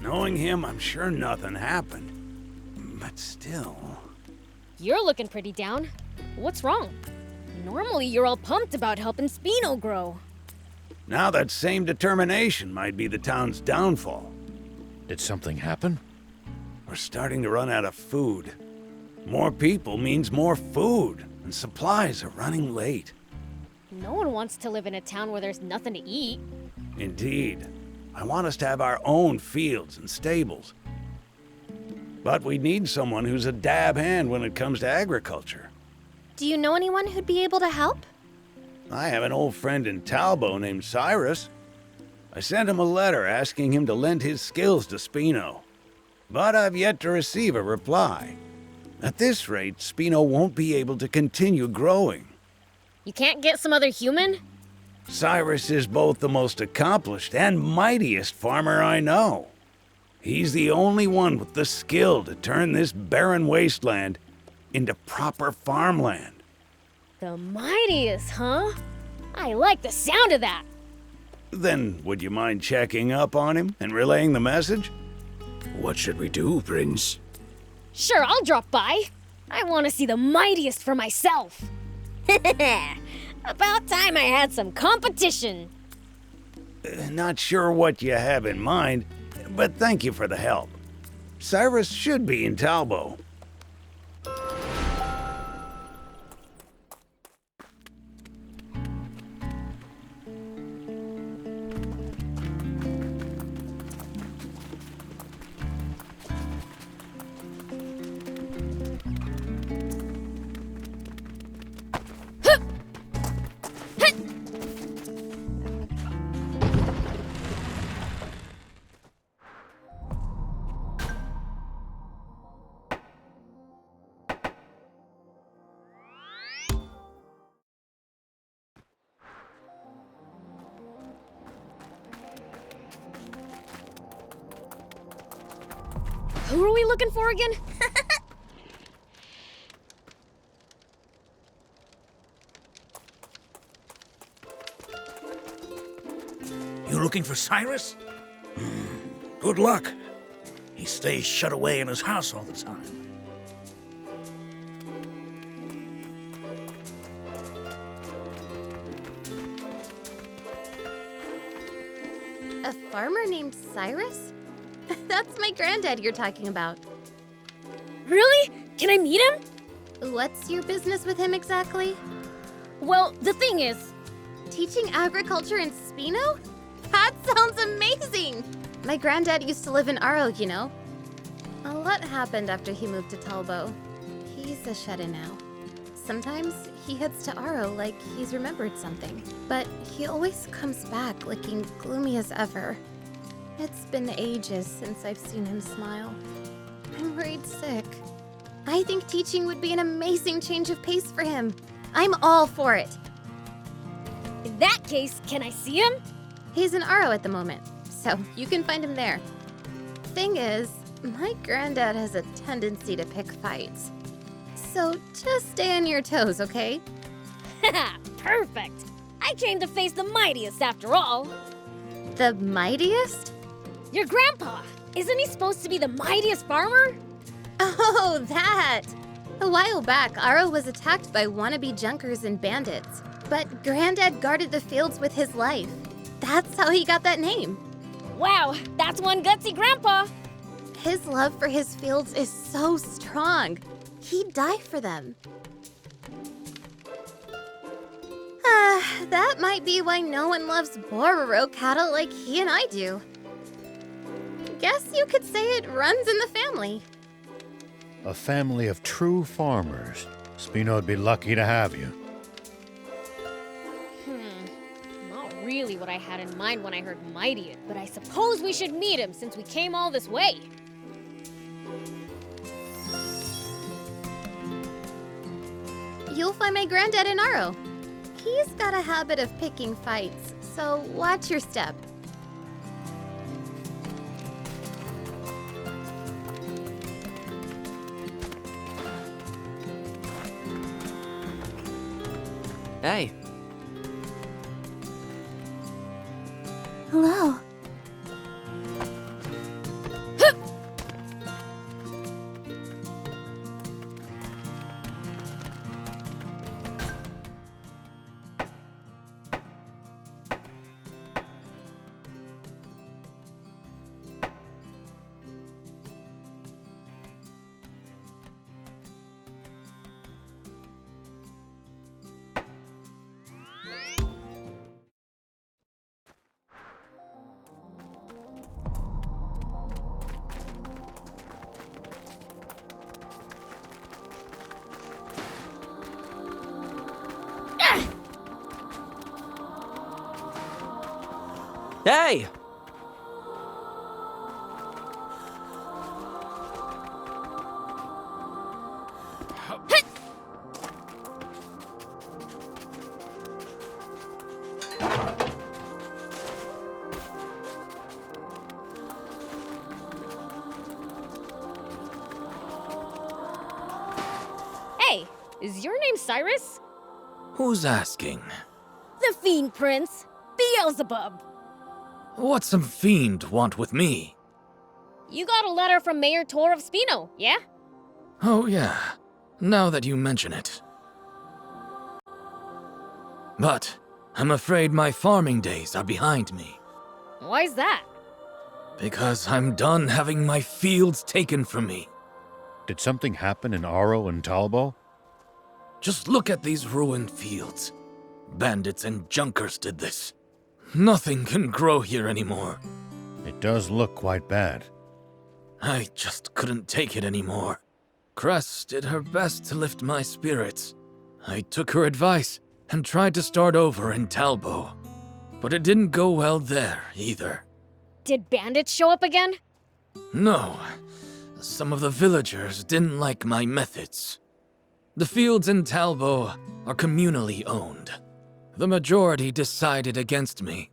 Knowing him, I'm sure nothing happened. But still... You're looking pretty down. What's wrong? Normally you're all pumped about helping Spino grow. Now that same determination might be the town's downfall. Did something happen? We're starting to run out of food. More people means more food, and supplies are running late. No one wants to live in a town where there's nothing to eat. Indeed. I want us to have our own fields and stables. But we need someone who's a dab hand when it comes to agriculture. Do you know anyone who'd be able to help? I have an old friend in Talbot named Cyrus. I sent him a letter asking him to lend his skills to Spino. But I've yet to receive a reply. At this rate, Spino won't be able to continue growing. You can't get some other human? Cyrus is both the most accomplished and mightiest farmer I know. He's the only one with the skill to turn this barren wasteland into proper farmland. The mightiest, huh? I like the sound of that. Then would you mind checking up on him and relaying the message? What should we do, Prince? Sure, I'll drop by. I want to see the mightiest for myself. About time I had some competition. Not sure what you have in mind, but thank you for the help. Cyrus should be in Talbot. Who are we looking for again? You looking for Cyrus? Good luck. He stays shut away in his house all the time. A farmer named Cyrus? That's my granddad you're talking about. Really? Can I meet him? What's your business with him exactly? Well, the thing is... Teaching agriculture in Spino? That sounds amazing! My granddad used to live in Aro, you know. A lot happened after he moved to Talbot. He's a shut-in now. Sometimes he heads to Aro like he's remembered something. But he always comes back looking gloomy as ever. It's been ages since I've seen him smile. I'm worried sick. I think teaching would be an amazing change of pace for him. I'm all for it. In that case, can I see him? He's in Aro at the moment, so you can find him there. Thing is, my granddad has a tendency to pick fights. So just stay on your toes, okay? Haha, perfect. I came to face the mightiest after all. The mightiest? Your grandpa. Isn't he supposed to be the mightiest farmer? Oh, that! A while back, Aro was attacked by wannabe junkers and bandits. But Granddad guarded the fields with his life. That's how he got that name. Wow, that's one gutsy grandpa. His love for his fields is so strong. He'd die for them. That might be why no one loves Bororo cattle like he and I do. Guess you could say it runs in the family. A family of true farmers. Spino'd be lucky to have you. Not really what I had in mind when I heard mighty, but I suppose we should meet him since we came all this way. You'll find my granddad in Aro. He's got a habit of picking fights, so watch your step. Hey. Hello. Hey! Hey, is your name Cyrus? Who's asking? The Fiend Prince, Beelzebub. What's some fiend want with me? You got a letter from Mayor Tor of Spino, yeah? Oh yeah, now that you mention it. But I'm afraid my farming days are behind me. Why's that? Because I'm done having my fields taken from me. Did something happen in Aro and Talbo? Just look at these ruined fields. Bandits and junkers did this. Nothing can grow here anymore. It does look quite bad. I just couldn't take it anymore. Cress did her best to lift my spirits. I took her advice and tried to start over in Talbo. But it didn't go well there either. Did bandits show up again? No, some of the villagers didn't like my methods. The fields in Talbo are communally owned. The majority decided against me.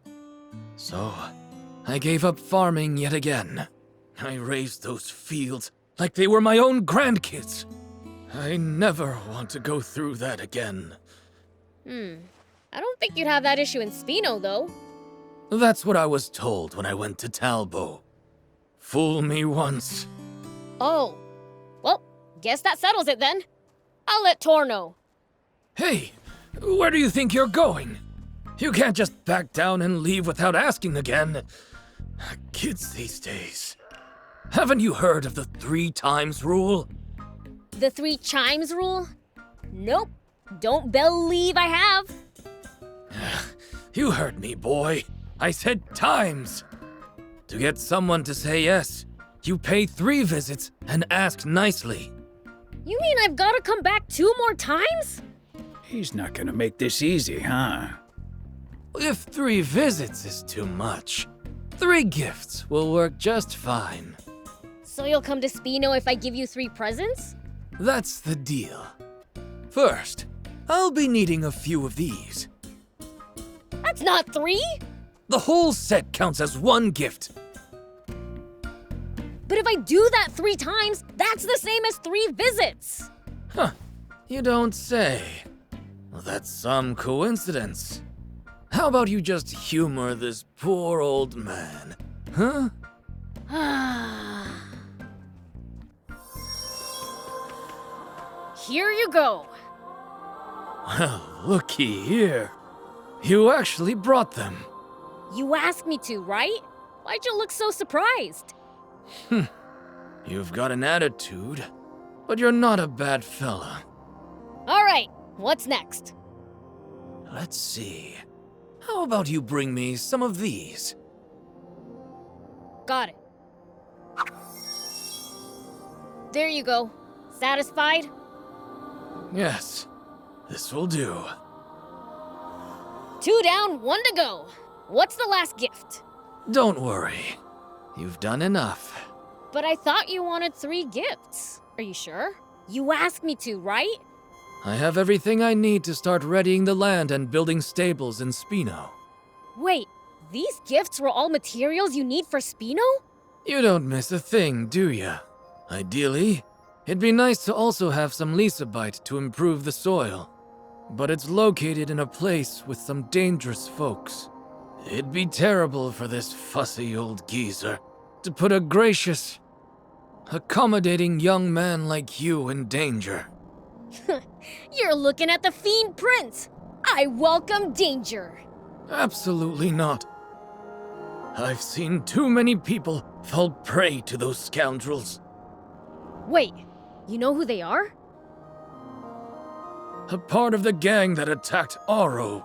So, I gave up farming yet again. I raised those fields like they were my own grandkids. I never want to go through that again. I don't think you'd have that issue in Spino, though. That's what I was told when I went to Talbo. Fool me once. Oh. Well, guess that settles it then. I'll let Tor know. Hey, where do you think you're going? You can't just back down and leave without asking again. Kids these days. Haven't you heard of the 3 times rule? The 3 chimes rule? Nope. Don't believe I have. You heard me, boy. I said times. To get someone to say yes, you pay 3 visits and ask nicely. You mean I've got to come back 2 more times? He's not gonna make this easy, huh? If 3 visits is too much, 3 gifts will work just fine. So you'll come to Spino if I give you 3 presents? That's the deal. First, I'll be needing a few of these. That's not 3! The whole set counts as 1 gift. But if I do that 3 times, that's the same as 3 visits! Huh, you don't say. Well, that's some coincidence. How about you just humor this poor old man, huh? Here you go. Well, looky here. You actually brought them. You asked me to, right? Why'd you look so surprised? You've got an attitude, but you're not a bad fella. All right, what's next? Let's see. How about you bring me some of these? Got it. There you go. Satisfied? Yes, this will do. 2 down, 1 to go. What's the last gift? Don't worry. You've done enough. But I thought you wanted 3 gifts. Are you sure? You asked me to, right? I have everything I need to start readying the land and building stables in Spino. Wait, these gifts were all materials you need for Spino? You don't miss a thing, do ya? Ideally, it'd be nice to also have some Lysabite to improve the soil. But it's located in a place with some dangerous folks. It'd be terrible for this fussy old geezer to put a gracious, accommodating young man like you in danger. You're looking at the Fiend Prince. I welcome danger. Absolutely not. I've seen too many people fall prey to those scoundrels. Wait, you know who they are? A part of the gang that attacked Aro.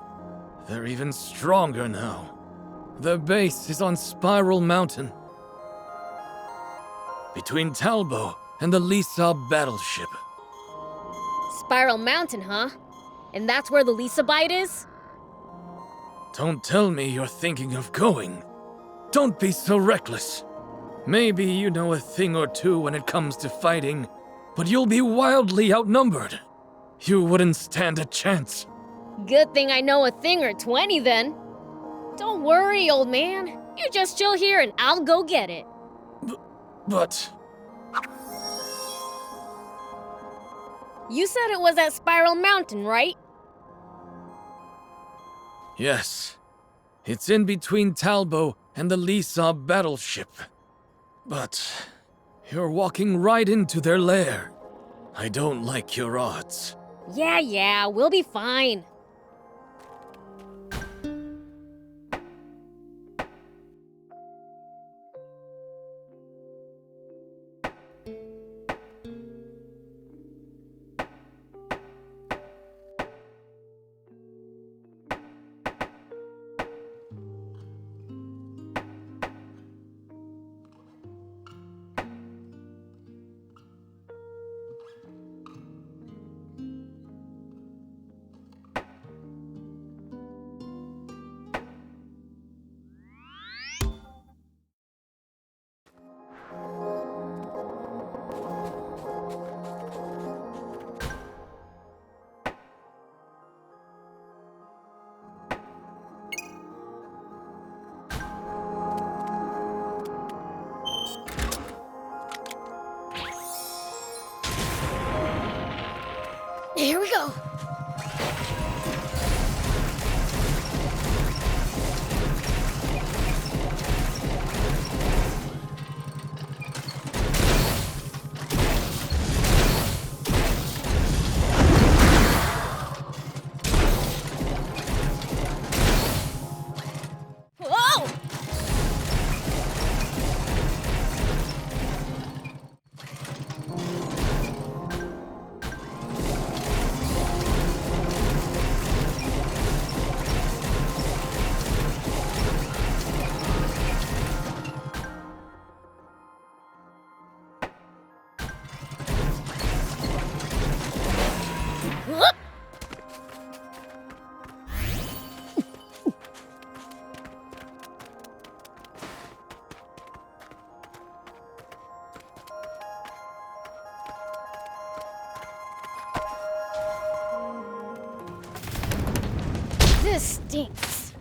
They're even stronger now. Their base is on Spiral Mountain, between Talbo and the Lisa battleship. Spiral Mountain, huh? And that's where the Lysabite is? Don't tell me you're thinking of going. Don't be so reckless. Maybe you know a thing or two when it comes to fighting, but you'll be wildly outnumbered. You wouldn't stand a chance. Good thing I know a thing or 20 then. Don't worry, old man. You just chill here and I'll go get it. But... You said it was at Spiral Mountain, right? yes. It's in between Talbo and the Lisa battleship. But... you're walking right into their lair. I don't like your odds. Yeah, we'll be fine. Here we go. Whoa! Whoop! This stinks.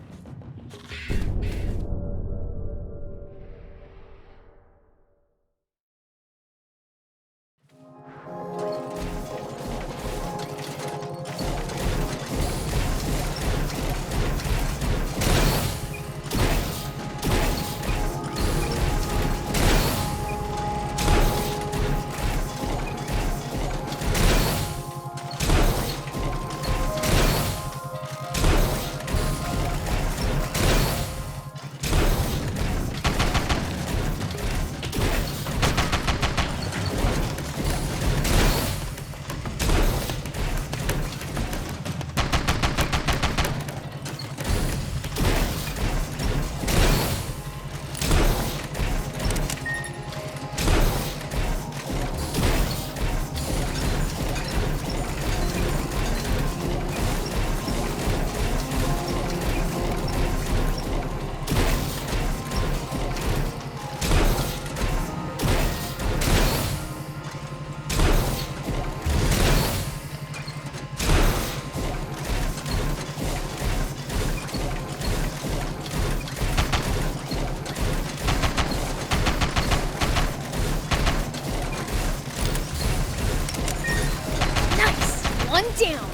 Nice! One down.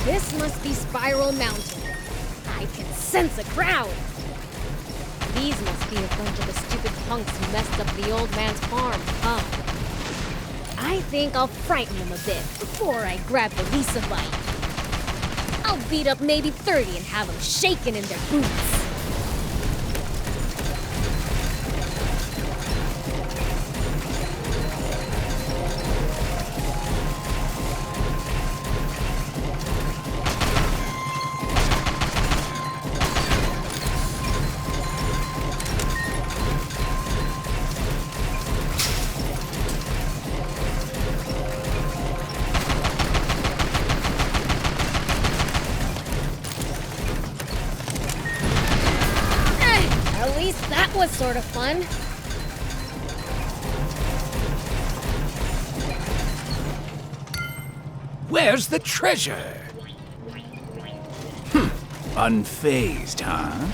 This must be Spiral Mountain. I can sense a crowd. These must be a bunch of the stupid punks who messed up the old man's farm, huh? I think I'll frighten them a bit before I grab the Lisa bite. I'll beat up maybe 30 and have them shaking in their boots. That was sort of fun. Where's the treasure? Unfazed, huh?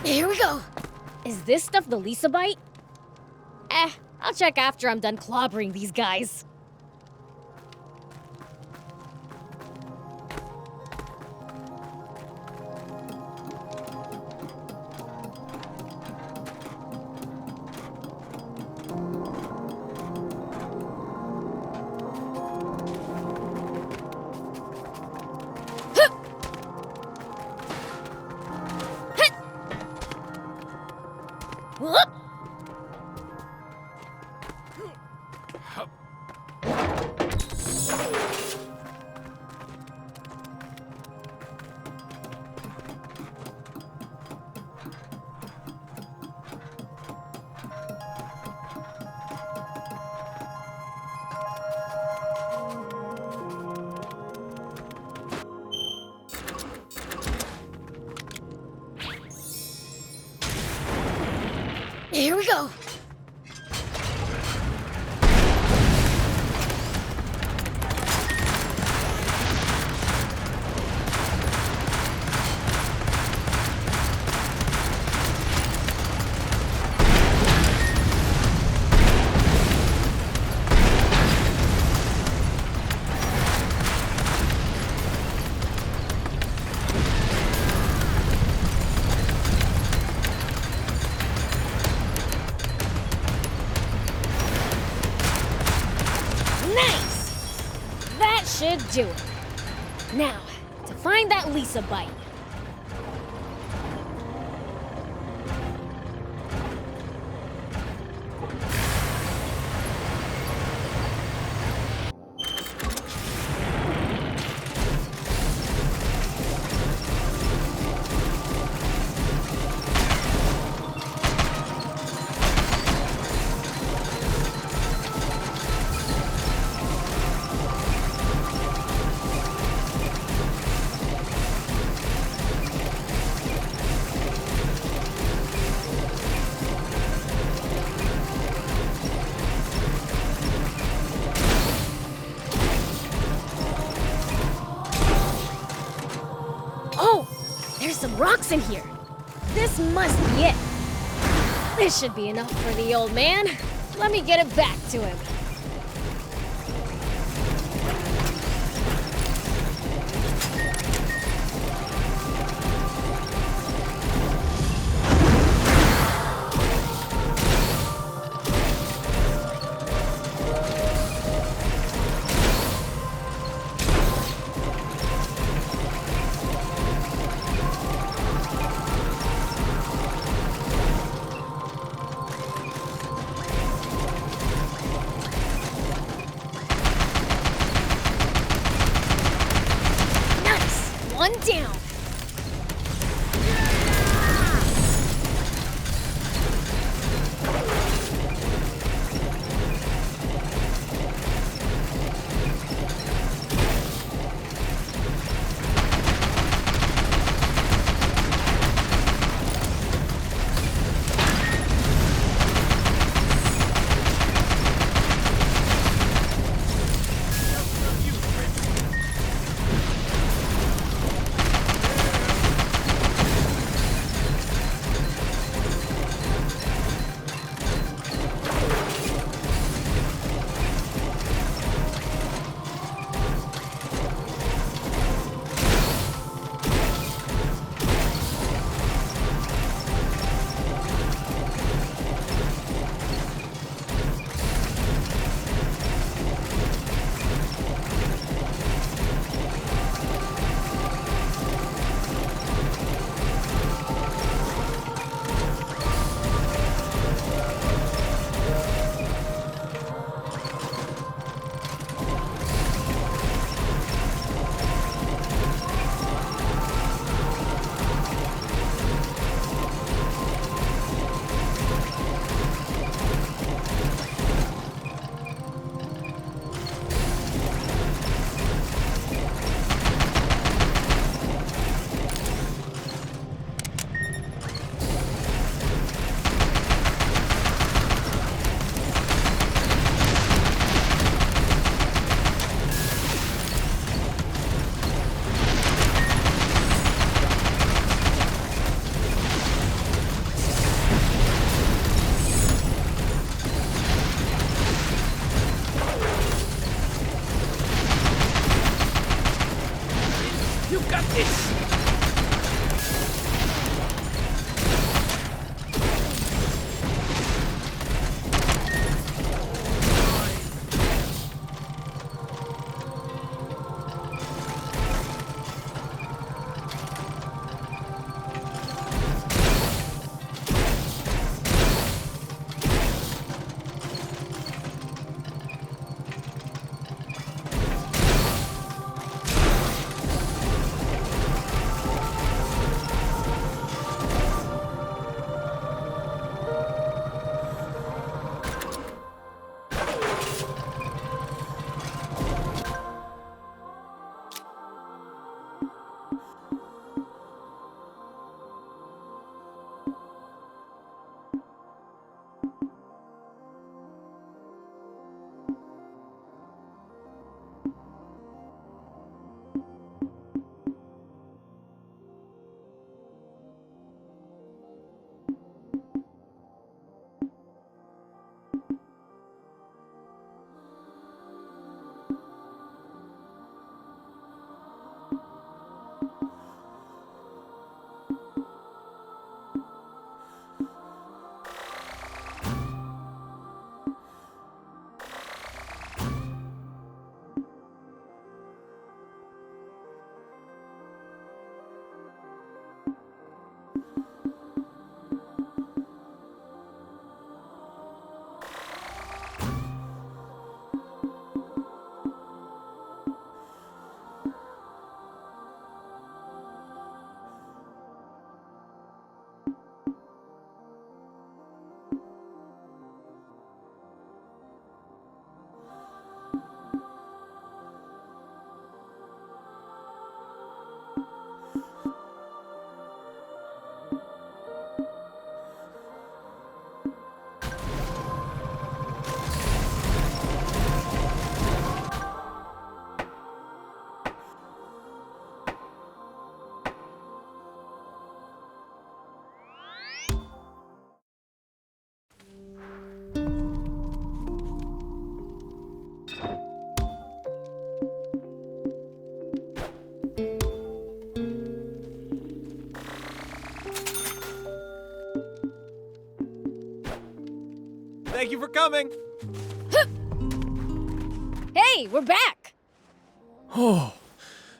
Here we go. Is this stuff the Lisa bite? I'll check after I'm done clobbering these guys. Whoop! Here we go. Nice! That should do it. Now, to find that Lisa bite. Oh, there's some rocks in here. This must be it. This should be enough for the old man. Let me get it back to him. one down. You got this! Thank you for coming. Hey, we're back! Oh,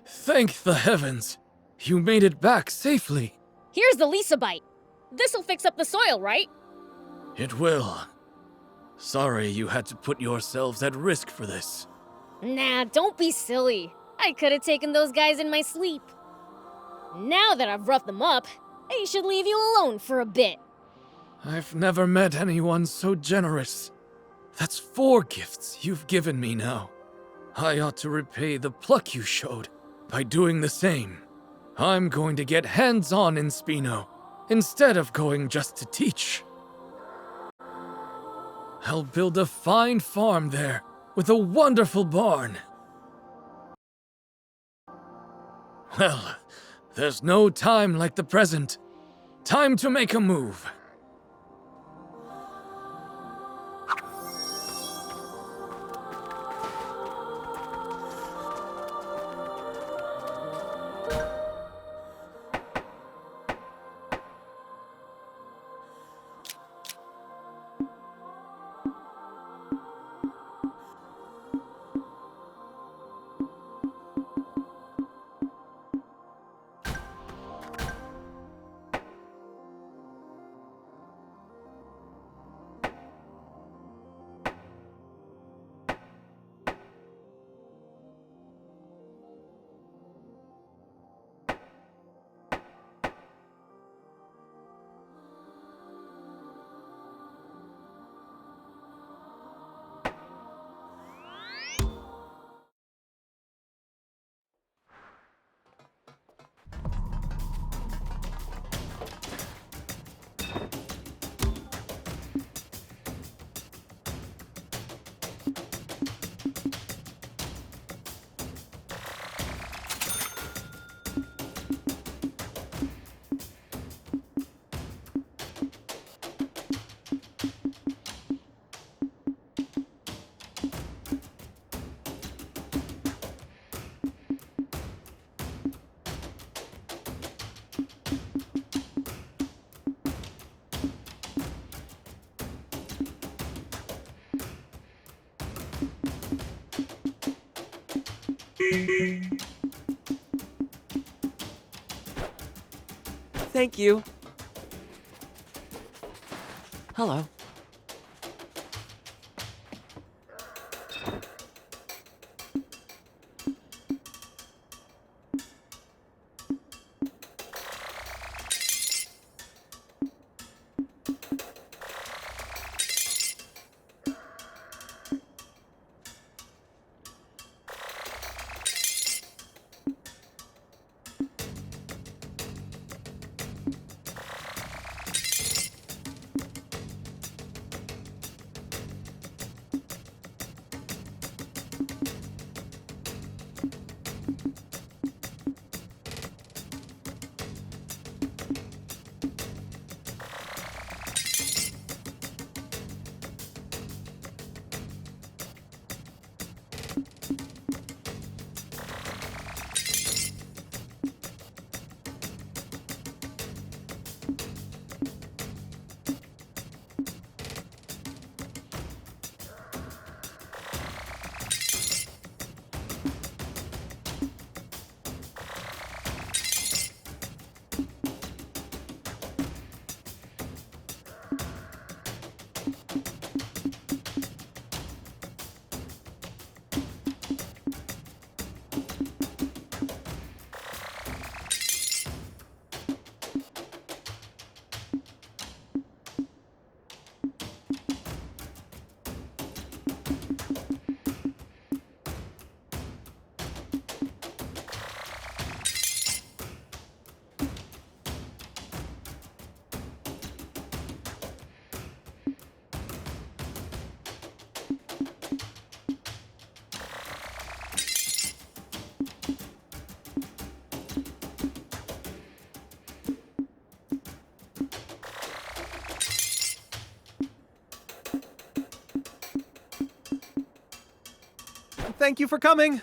thank the heavens. You made it back safely. Here's the Lisa bite. This'll fix up the soil, right? It will. Sorry you had to put yourselves at risk for this. Nah, don't be silly. I could have taken those guys in my sleep. Now that I've roughed them up, they should leave you alone for a bit. I've never met anyone so generous. That's 4 gifts you've given me now. I ought to repay the pluck you showed by doing the same. I'm going to get hands-on in Spino, instead of going just to teach. I'll build a fine farm there, with a wonderful barn. Well, there's no time like the present. Time to make a move. Thank you. Hello. Thank you for coming.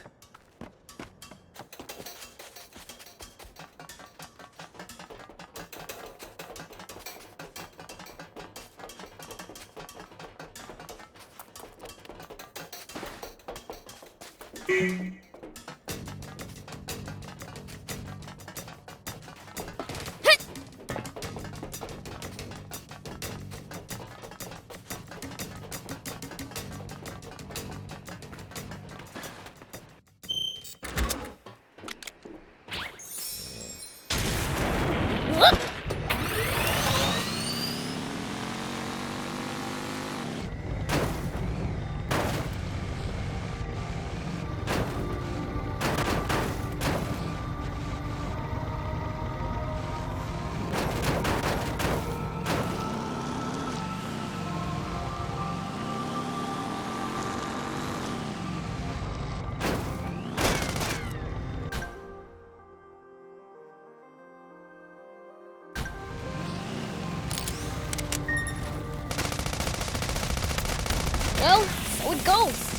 Well, so it goes.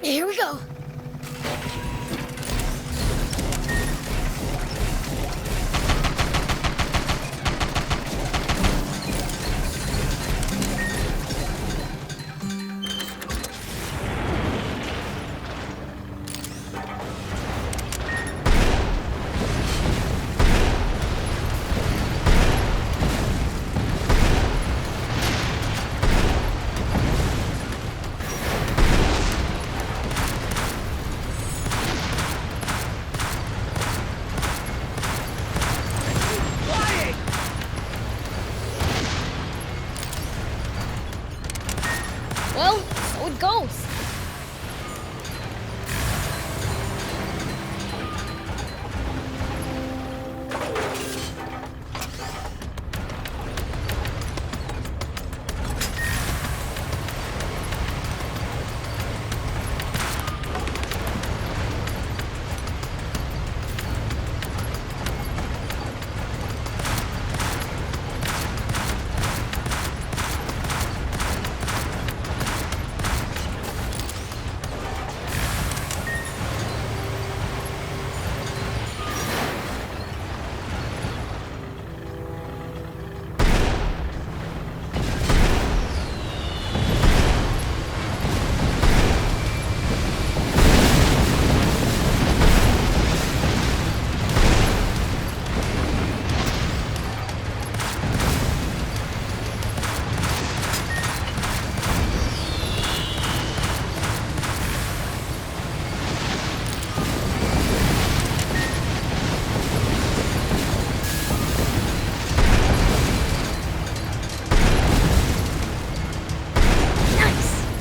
Here we go. Well, so it goes.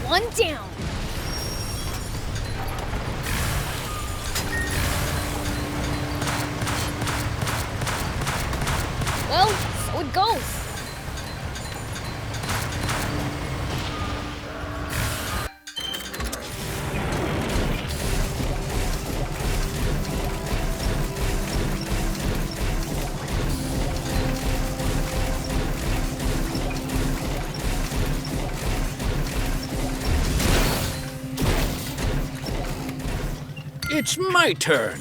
One down. Well, so it goes. It's my turn.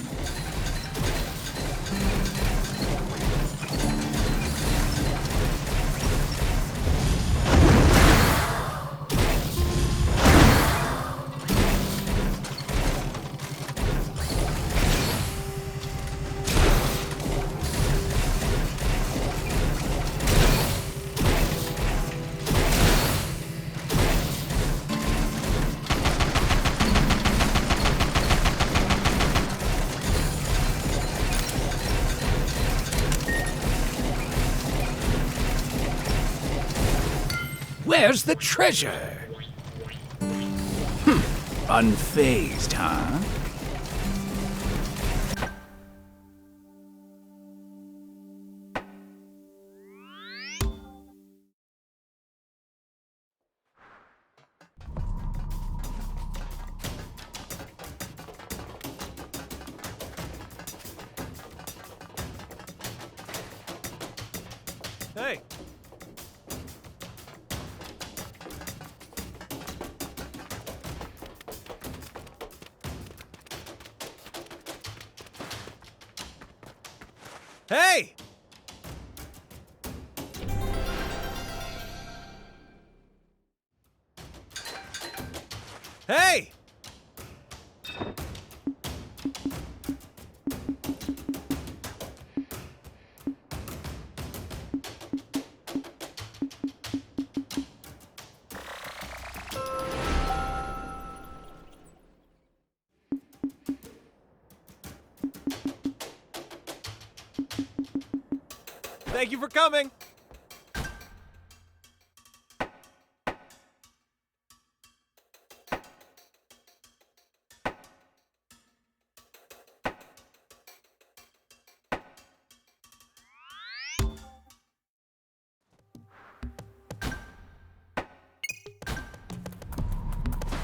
Where's the treasure? Unfazed, huh? Hey. Hey! Hey! Thank you for coming.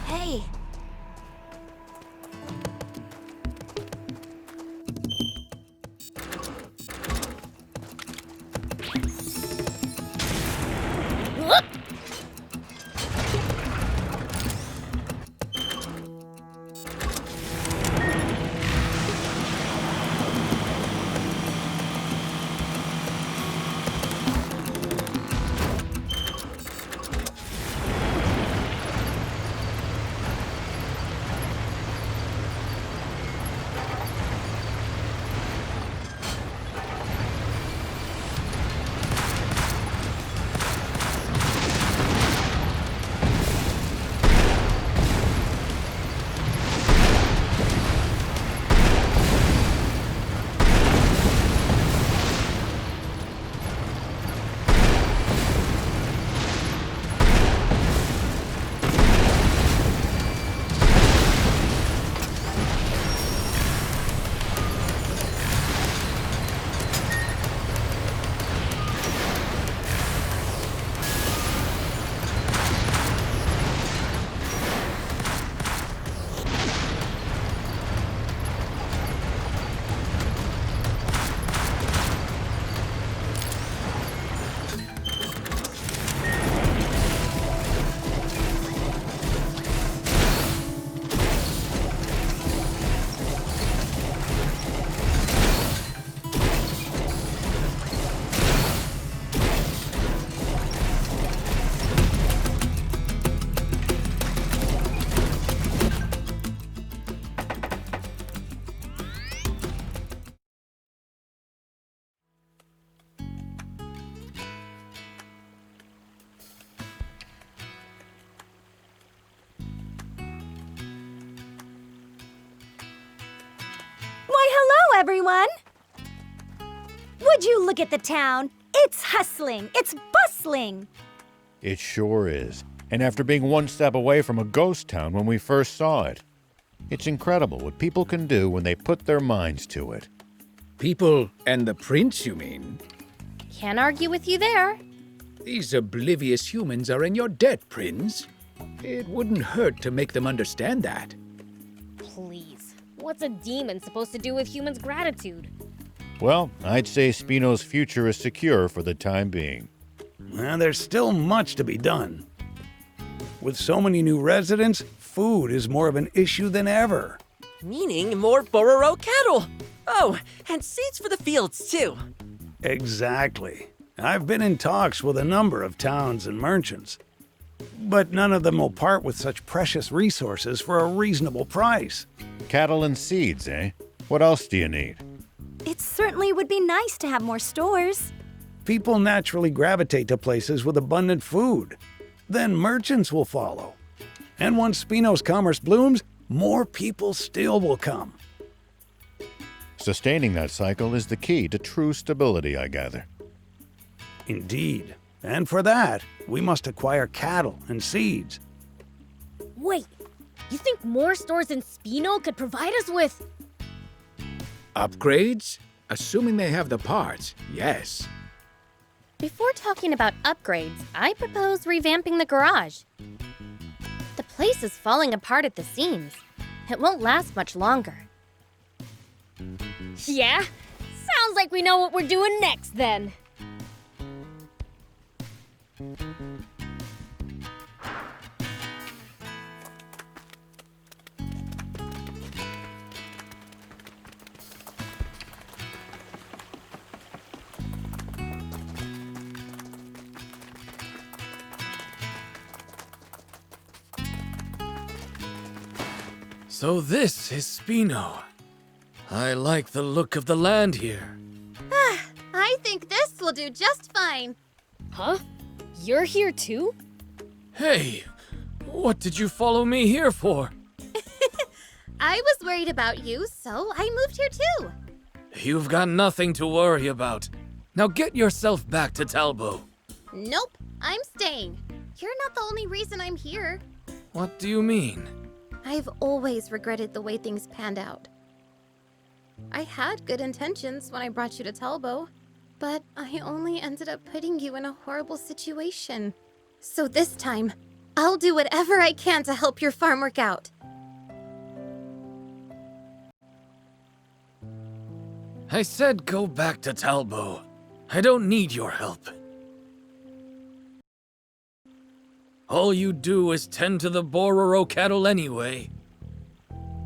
Hey. look at the town. It's hustling. It's bustling. It sure is. And after being one step away from a ghost town when we first saw it. It's incredible what people can do when they put their minds to it. People and the prince, you mean? Can't argue with you there. These oblivious humans are in your debt, Prince. It wouldn't hurt to make them understand that. Please. What's a demon supposed to do with humans' gratitude? Well, I'd say Spino's future is secure for the time being. Well, there's still much to be done. With so many new residents, food is more of an issue than ever. Meaning more Bororo cattle. Oh, and seeds for the fields, too. Exactly. I've been in talks with a number of towns and merchants, but none of them will part with such precious resources for a reasonable price. Cattle and seeds, eh? What else do you need? It certainly would be nice to have more stores. People naturally gravitate to places with abundant food. Then merchants will follow. And once Spino's commerce blooms, more people still will come. Sustaining that cycle is the key to true stability, I gather. Indeed. And for that, we must acquire cattle and seeds. Wait, you think more stores in Spino could provide us with... Upgrades? Assuming they have the parts, yes. Before talking about upgrades, I propose revamping the garage. The place is falling apart at the seams. It won't last much longer. Yeah? Sounds like we know what we're doing next, then. So this is Spino. I like the look of the land here. I think this will do just fine. Huh? You're here too? Hey, what did you follow me here for? I was worried about you, so I moved here too. You've got nothing to worry about. Now get yourself back to Talbot. Nope, I'm staying. You're not the only reason I'm here. What do you mean? I've always regretted the way things panned out. I had good intentions when I brought you to Talbot, but I only ended up putting you in a horrible situation. So this time, I'll do whatever I can to help your farm work out. I said go back to Talbot. I don't need your help. All you do is tend to the Bororo cattle anyway.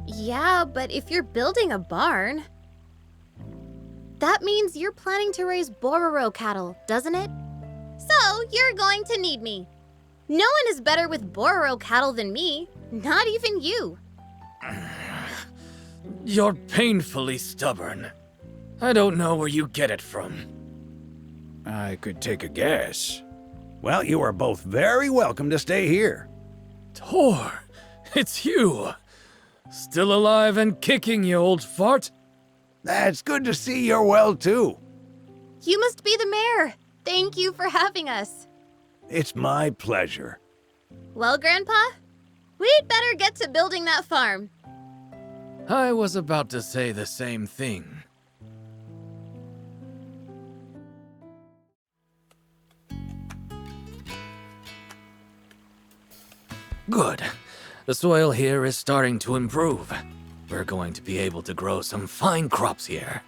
Yeah, but if you're building a barn, that means you're planning to raise Bororo cattle, doesn't it? So, you're going to need me. No one is better with Bororo cattle than me, not even you. You're painfully stubborn. I don't know where you get it from. I could take a guess. Well, you are both very welcome to stay here. Tor, it's you. Still alive and kicking, you old fart. That's good to see you're well, too. You must be the mayor. Thank you for having us. It's my pleasure. Well, Grandpa, we'd better get to building that farm. I was about to say the same thing. Good. The soil here is starting to improve. We're going to be able to grow some fine crops here.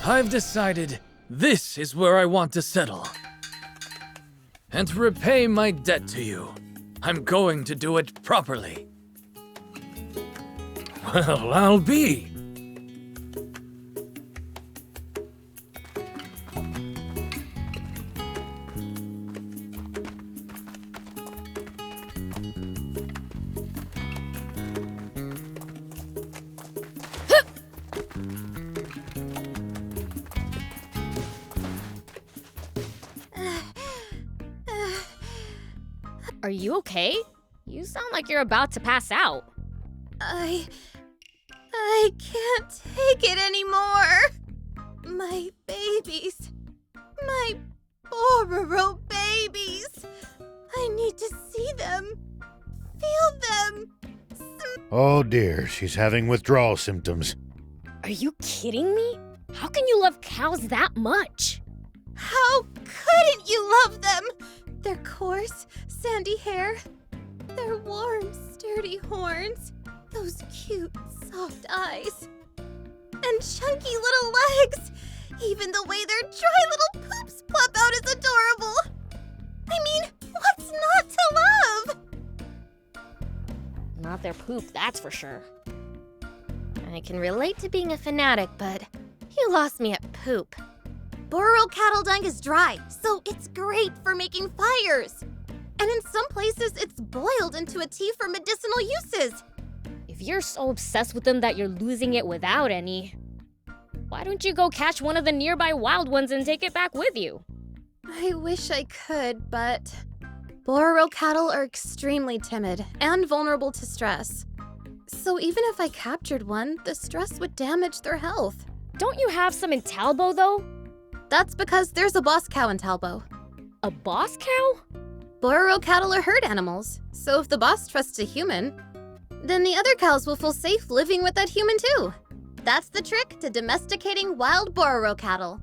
I've decided this is where I want to settle. And to repay my debt to you, I'm going to do it properly. Well, I'll be. Are you okay? You sound like you're about to pass out. I can't take it anymore. My babies. My Bororo babies. I need to see them. Feel them. Oh dear, she's having withdrawal symptoms. Are you kidding me? How can you love cows that much? How couldn't you love them? Their coarse, sandy hair. Their warm, sturdy horns. Those cute, soft eyes. And chunky little legs. Even the way their dry little poops plop out is adorable. I mean, what's not to love? Not their poop, that's for sure. I can relate to being a fanatic, but you lost me at poop. Bororo cattle dung is dry, so it's great for making fires. And in some places, it's boiled into a tea for medicinal uses. If you're so obsessed with them that you're losing it without any, why don't you go catch one of the nearby wild ones and take it back with you? I wish I could, but Bororo cattle are extremely timid and vulnerable to stress. So even if I captured one, the stress would damage their health. Don't you have some in Talbo, though? That's because there's a boss cow in Talbo. A boss cow? Bororo cattle are herd animals, so if the boss trusts a human, then the other cows will feel safe living with that human too. That's the trick to domesticating wild Bororo cattle.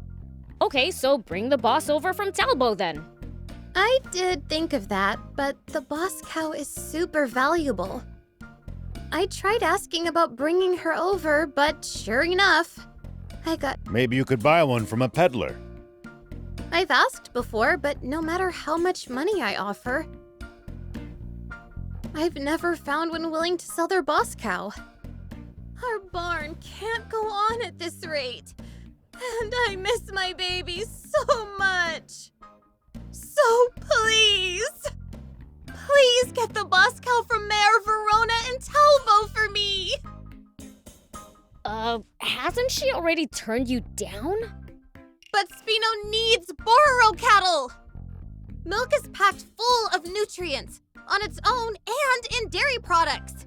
Okay, so bring the boss over from Talbo then. I did think of that, but the boss cow is super valuable. I tried asking about bringing her over, but sure enough, Maybe you could buy one from a peddler. I've asked before, but no matter how much money I offer, I've never found one willing to sell their boss cow. Our barn can't go on at this rate, and I miss my baby so much. So please, please get the boss cow from Mayor Verona and Talbo for me. Hasn't she already turned you down? But Spino needs Bororo cattle! Milk is packed full of nutrients, on its own and in dairy products.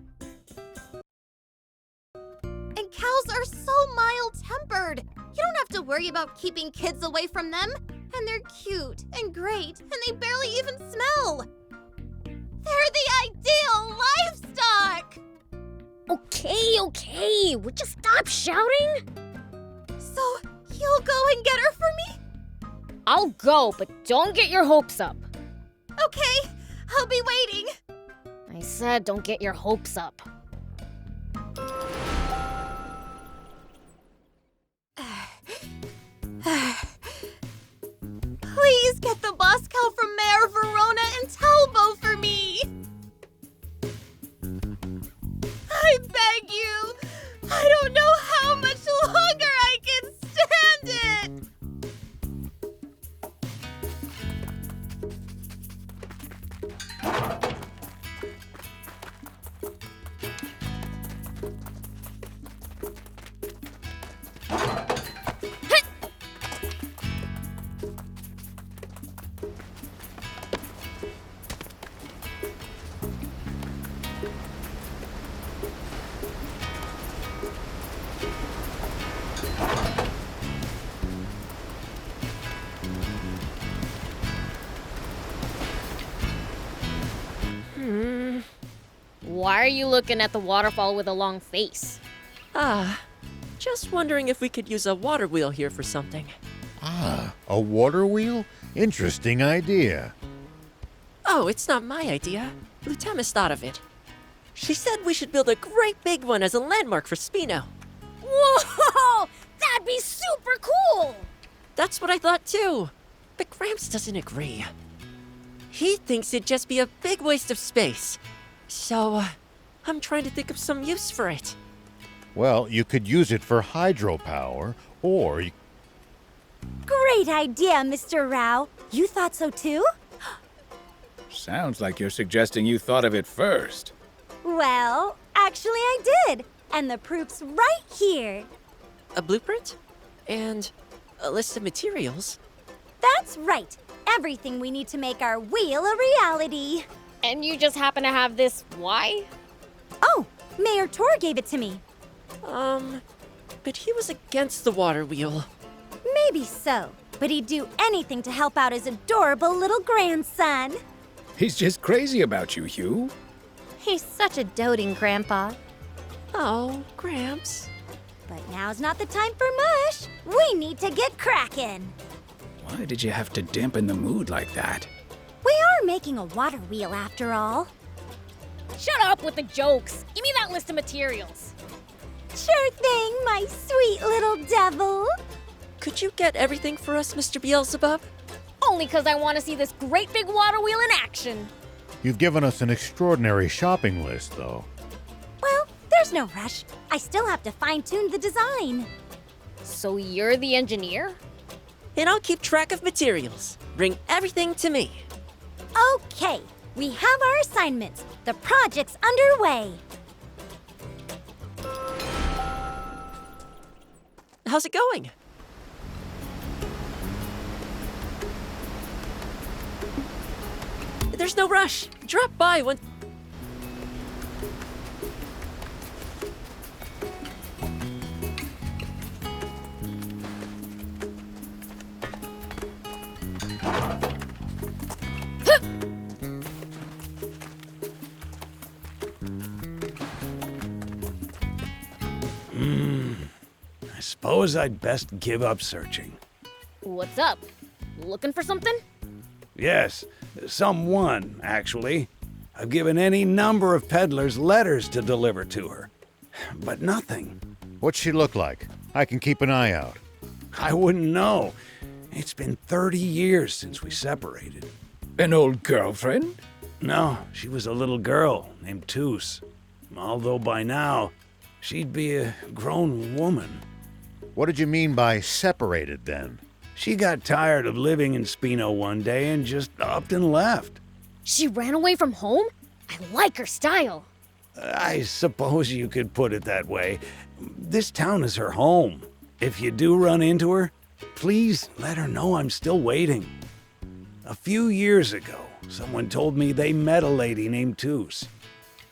And cows are so mild-tempered. You don't have to worry about keeping kids away from them. And they're cute and great, and they barely even smell. They're the ideal livestock! Okay, would you stop shouting? So, you'll go and get her for me? I'll go, but don't get your hopes up. Okay, I'll be waiting. I said don't get your hopes up. Please get the boss cow from Mayor Verona and Talbo for me! I beg you! I don't know how much longer I can stand it! Why are you looking at the waterfall with a long face? Just wondering if we could use a water wheel here for something. Ah, a water wheel? Interesting idea. Oh, it's not my idea. Lutamis thought of it. She said we should build a great big one as a landmark for Spino. Whoa! That'd be super cool! That's what I thought too. But Gramps doesn't agree. He thinks it'd just be a big waste of space. So, I'm trying to think of some use for it. Well, you could use it for hydropower, or you... Great idea, Mr. Rao. You thought so too? Sounds like you're suggesting you thought of it first. Well, actually I did. And the proof's right here. A blueprint? And a list of materials? That's right. Everything we need to make our wheel a reality. And you just happen to have this why? Oh, Mayor Tor gave it to me. But he was against the water wheel. Maybe so, but he'd do anything to help out his adorable little grandson. He's just crazy about you, Hugh. He's such a doting grandpa. Oh, Gramps. But now's not the time for mush. We need to get cracking. Why did you have to dampen the mood like that? We are making a water wheel after all. Shut up with the jokes. Give me that list of materials. Sure thing, my sweet little devil. Could you get everything for us, Mr. Beelzebub? Only 'cause I want to see this great big water wheel in action. You've given us an extraordinary shopping list, though. Well, there's no rush. I still have to fine-tune the design. So you're the engineer? And I'll keep track of materials. Bring everything to me. Okay, we have our assignments. The project's underway. How's it going? There's no rush. Drop by when... I suppose I'd best give up searching. What's up? Looking for something? Yes, someone, actually. I've given any number of peddlers letters to deliver to her, but nothing. What's she look like? I can keep an eye out. I wouldn't know. It's been 30 years since we separated. An old girlfriend? No, she was a little girl named Toos. Although by now, she'd be a grown woman. What did you mean by separated, then? She got tired of living in Spino one day and just upped and left. She ran away from home? I like her style. I suppose you could put it that way. This town is her home. If you do run into her, please let her know I'm still waiting. A few years ago, someone told me they met a lady named Toos.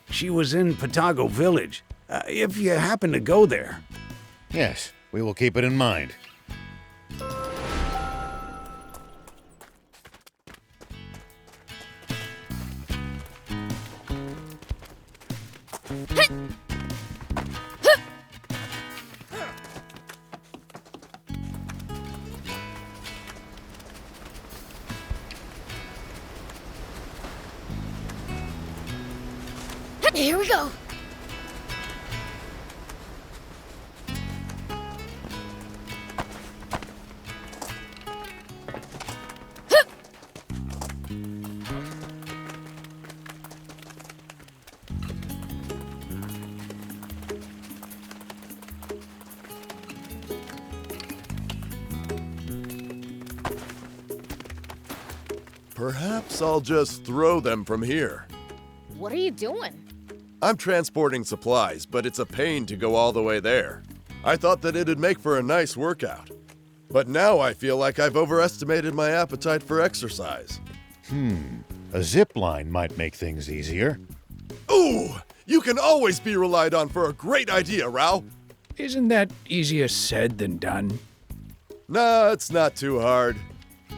She was in Patago Village. If you happen to go there. Yes, we will keep it in mind. Here we go. Perhaps I'll just throw them from here. What are you doing? I'm transporting supplies, but it's a pain to go all the way there. I thought that it'd make for a nice workout. But now I feel like I've overestimated my appetite for exercise. A zip line might make things easier. Ooh! You can always be relied on for a great idea, Rao! Isn't that easier said than done? Nah, it's not too hard.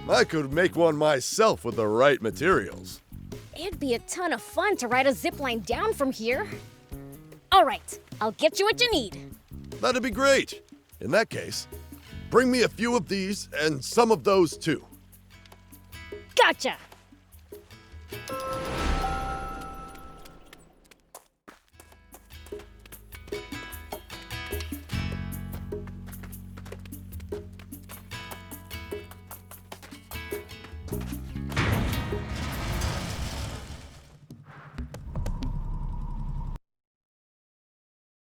I could make one myself with the right materials. It'd be a ton of fun to ride a zipline down from here. All right, I'll get you what you need. That'd be great. In that case, bring me a few of these and some of those too. Gotcha!